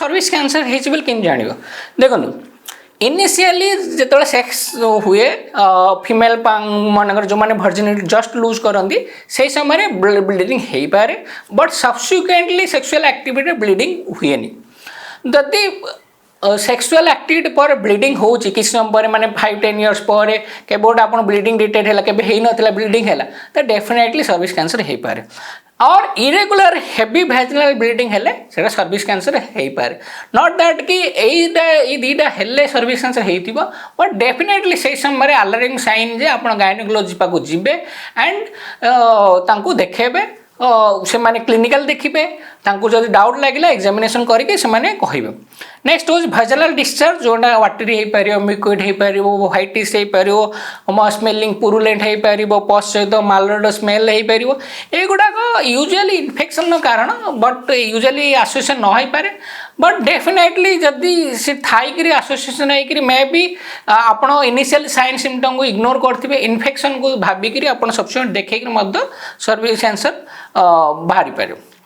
Service cancer है कि जान देखो इनिशियली जो सेक्स हुए फीमेल मानकर जो मैंने वर्जिनिटी जस्ट लूज करती से समय ब्लीडिंग हो पारे but subsequently sexual activity bleeding हुए जदि सेक्सुअल एक्टिविटी पर ब्लीडिंग हो किसी समय पर माने 5-10 इयर्स पर के बोर्ड आप ब्लीडिंग डिटेक्ट है के ना ब्लीडिंग है तो डेफिनेटली सर्विस कैंसर हो पारे और इरेगुलर हेवी वैजिनल ब्लीडिंग हेले सेटा सर्विस कैंसर हो पारे नॉट दैट कि ये दीटा हेले सर्विस कैंसर होइतिबो बट डेफिनेटली से समय अलार्मिंग साइन जे आपण गायनोकोलॉजी पाको जिबे एंड तांको देखेबे से माने क्लिनिकल देखिबे तांको जदि डाउट लागिला एग्जामिनेशन करके से माने कहिबे नेक्स्ट होज vaginal discharge जोटा वाटरी हो पार मिक्विड हो पार व्हाइटिश हो पार स्मेलिंग पुरुलेंट हो पार पस सहित मालड स्मेल हो पार युवाक यूजुअली इन्फेक्शन कारण बट यूजुअली आसोसिएशन न हो पारे बट डेफिनेटली जदि से थाई आसोसिएशन होकर मे बी आप इनिशियल साइन सिम्पटम को इग्नोर करेंगे इन्फेक्शन को भाविकी आप सब्सिक्वेंट देखिए सर्विस कैंसर बाहरी पारे।